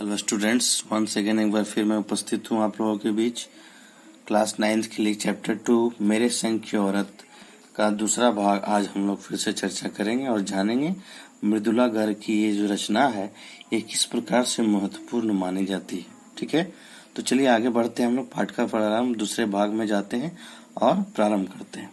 Hello students, once again एक बार फिर मैं उपस्थित हूँ आप लोगों के बीच। क्लास 9th के लिए चैप्टर 2 मेरे संग की औरत का दूसरा भाग आज हम लोग फिर से चर्चा करेंगे और जानेंगे मृदुला गर्ग की ये जो रचना है ये किस प्रकार से महत्वपूर्ण मानी जाती है। ठीक है, तो चलिए आगे बढ़ते हैं। हम लोग पाठ का प्रारंभ दूसरे भाग में जाते हैं और प्रारंभ करते हैं।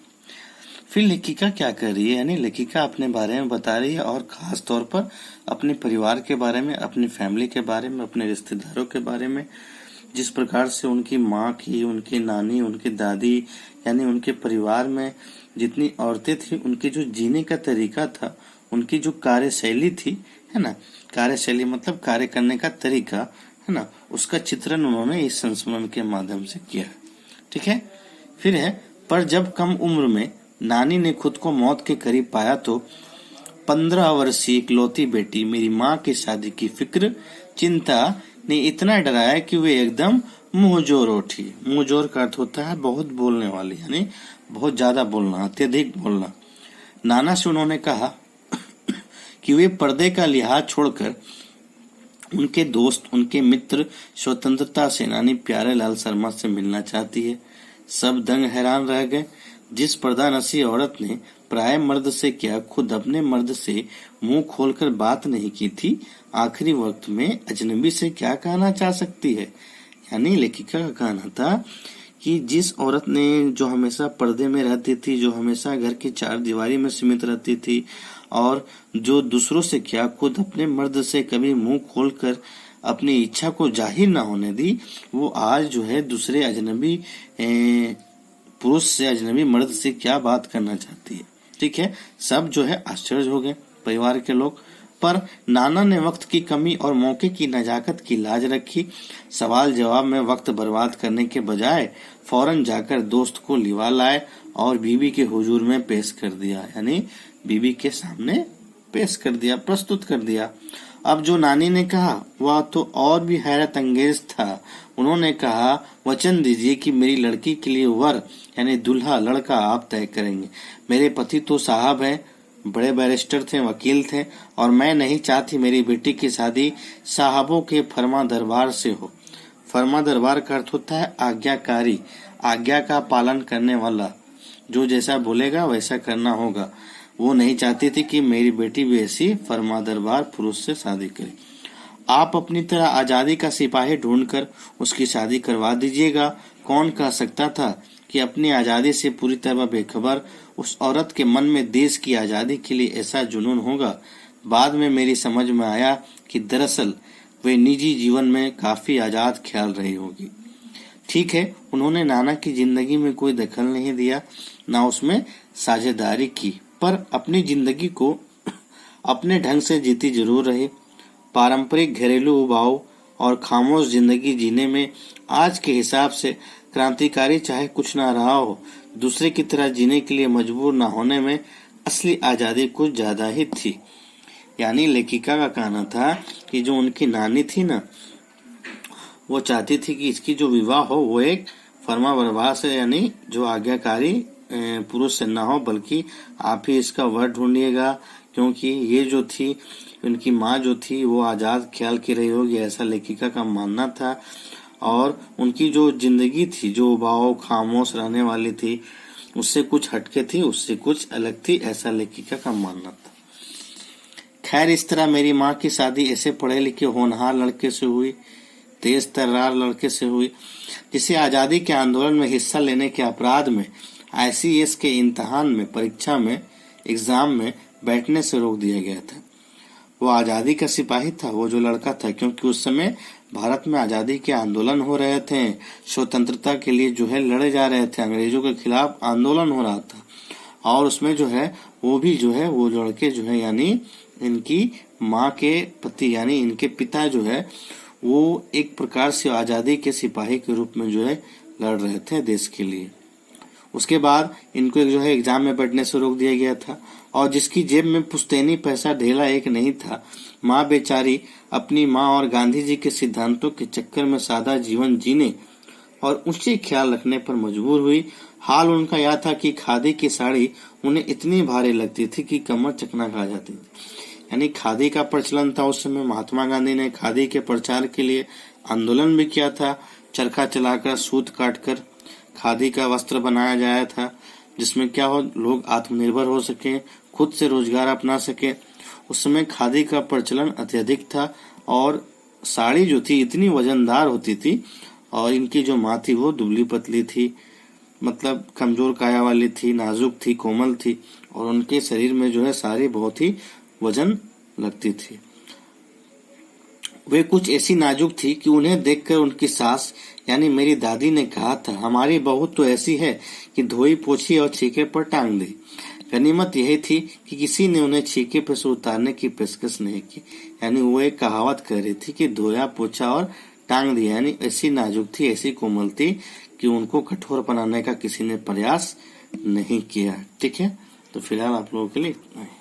फिर लेखिका क्या कर रही है, यानी लेखिका अपने बारे में बता रही है और खास तौर पर अपने परिवार के बारे में, अपनी फैमिली के बारे में, अपने रिश्तेदारों के बारे में। जिस प्रकार से उनकी माँ की, उनकी नानी, उनकी दादी, यानी उनके परिवार में जितनी औरतें थी, उनके जो जीने का तरीका था, उनकी जो कार्यशैली थी, है ना, कार्यशैली मतलब कार्य करने का तरीका, है ना, उसका चित्रण उन्होंने इस संस्मरण के माध्यम से किया। ठीक है, फिर है, पर जब कम उम्र में नानी ने खुद को मौत के करीब पाया तो 15 वर्षीय इकलौती बेटी मेरी माँ की शादी की फिक्र, चिंता ने इतना डराया कि वे एकदम मुंहजोर उठी। मुंहजोर का अर्थ होता है बहुत बोलने वाली, यानी बहुत ज्यादा बोलना, अत्यधिक बोलना। नाना से उन्होंने कहा कि वे पर्दे का लिहाज छोड़कर उनके दोस्त, उनके मित्र, स्वतंत्रता सेनानी प्यारेलाल शर्मा से मिलना चाहती है। सब दंग हैरान रह गए। जिस पर्दानसी औरत ने प्राय मर्द से क्या खुद अपने मर्द से मुंह खोलकर बात नहीं की थी, आखिरी वक्त में अजनबी से क्या कहना चाह सकती है। यानी लेखिका का कहना था कि जिस औरत ने, जो हमेशा पर्दे में रहती थी, जो हमेशा घर की चार दीवारी में सीमित रहती थी और जो दूसरों से क्या खुद अपने मर्द से कभी मुंह खोलकर अपनी इच्छा को जाहिर न होने दी, वो आज जो है दूसरे अजनबी पुरुष से, अजनबी मर्द से क्या बात करना चाहती है। ठीक है, सब जो है आश्चर्य हो गए परिवार के लोग। पर नाना ने वक्त की कमी और मौके की नजाकत की लाज रखी। सवाल जवाब में वक्त बर्बाद करने के बजाय फौरन जाकर दोस्त को लिवा लाए और बीबी के हुजूर में पेश कर दिया, यानी बीबी के सामने पेश कर दिया, प्रस्तुत कर दिया। अब जो नानी ने कहा वह तो और भी हैरत अंगेज था। उन्होंने कहा, वचन दीजिए कि मेरी लड़की के लिए वर यानी दूल्हा, लड़का आप तय करेंगे। मेरे पति तो साहब हैं, बड़े बैरिस्टर थे, वकील थे, और मैं नहीं चाहती मेरी बेटी की शादी साहबों के फर्मा दरबार से हो। फर्मा दरबार का अर्थ होता है आज्ञाकारी, आज्ञा का पालन करने वाला, जो जैसा बोलेगा वैसा करना होगा। वो नहीं चाहती थी कि मेरी बेटी भी ऐसी फर्मा दरबार पुरुष से शादी करे। आप अपनी तरह आजादी का सिपाही ढूंढकर उसकी शादी करवा दीजिएगा। कौन कह सकता था कि अपनी आजादी से पूरी तरह बेखबर उस औरत के मन में देश की आजादी के लिए ऐसा जुनून होगा। बाद में मेरी समझ में आया कि दरअसल वे निजी जीवन में काफी आजाद ख्याल रही होगी। ठीक है, उन्होंने नाना की जिंदगी में कोई दखल नहीं दिया, ना उसमें साझेदारी की, पर अपनी जिंदगी को अपने ढंग से जीती जरूर रही। पारंपरिक घरेलू उबाऊ और खामोश जिंदगी जीने में आज के हिसाब से क्रांतिकारी चाहे कुछ ना रहा हो, दूसरे की तरह जीने के लिए मजबूर ना होने में असली आजादी कुछ ज्यादा ही थी। यानी लेखिका का कहना था कि जो उनकी नानी थी ना, वो चाहती थी कि इसकी जो विवाह हो वो एक फर्मा बरबार से, यानी जो आज्ञाकारी पुरुष से ना हो, बल्कि आप ही इसका वर ढूंढिएगा, क्योंकि ये जो थी उनकी माँ जो थी वो आजाद ख्याल की रही होगी, ऐसा लेखिका का मानना था। और उनकी जो जिंदगी थी, जो उबाऊ खामोश रहने वाली थी, उससे कुछ हटके थी, उससे कुछ अलग थी, ऐसा लेखिका का मानना था। खैर, इस तरह मेरी माँ की शादी ऐसे पढ़े लिखे होनहार लड़के से हुई, तेज तर्रार लड़के से हुई, जिसे आजादी के आंदोलन में हिस्सा लेने के अपराध में, ICS के इम्तिहान में, परीक्षा में, एग्जाम में बैठने से रोक दिया गया था। वो आजादी का सिपाही था, वो जो लड़का था, क्योंकि उस समय भारत में आजादी के आंदोलन हो रहे थे, स्वतंत्रता के लिए जो है लड़े जा रहे थे, अंग्रेजों के खिलाफ आंदोलन हो रहा था। और उसमें जो है वो भी जो है वो लड़के जो है, यानी इनकी माँ के पति, यानी इनके पिता जो है वो एक प्रकार से आजादी के सिपाही के रूप में जो है लड़ रहे थे देश के लिए। उसके बाद इनको जो है एग्जाम में बैठने से रोक दिया गया था, और जिसकी जेब में पुश्तैनी पैसा ढेला एक नहीं था, माँ बेचारी अपनी माँ और गांधी जी के सिद्धांतों के चक्कर में सादा जीवन जीने और ऊंचे ख्याल रखने पर मजबूर हुई। हाल उनका यह था कि खादी की साड़ी उन्हें इतनी भारी लगती थी कि कमर चकना खा जाती थी। यानी खादी का प्रचलन था उस समय। महात्मा गांधी ने खादी के प्रचार के लिए आंदोलन भी किया था। चरखा चलाकर, सूत काटकर खादी का वस्त्र बनाया जाया था, जिसमें क्या हो, लोग आत्मनिर्भर हो सके, खुद से रोजगार अपना सके। उस समय खादी का प्रचलन अत्यधिक था और साड़ी जो थी इतनी वजनदार होती थी और इनकी जो माँ थी वो दुबली पतली थी, मतलब कमजोर काया वाली थी, नाजुक थी, कोमल थी और उनके शरीर में जो है साड़ी बहुत ही वजन लगती थी। वे कुछ ऐसी नाजुक थी कि उन्हें देखकर उनकी सास यानी मेरी दादी ने कहा था, हमारी बहू तो ऐसी है कि धोई पोछी और छीके पर टांग दी। गनीमत यही थी कि किसी ने उन्हें छीके पर से उतारने की पेशकश नहीं की। यानी वो एक कहावत कह रही थी कि धोया पोछा और टांग दिया, यानी ऐसी नाजुक थी, ऐसी कोमल थी कि उनको कठोर बनाने का किसी ने प्रयास नहीं किया। ठीक है, तो फिलहाल आप लोगों के लिए इतना ही।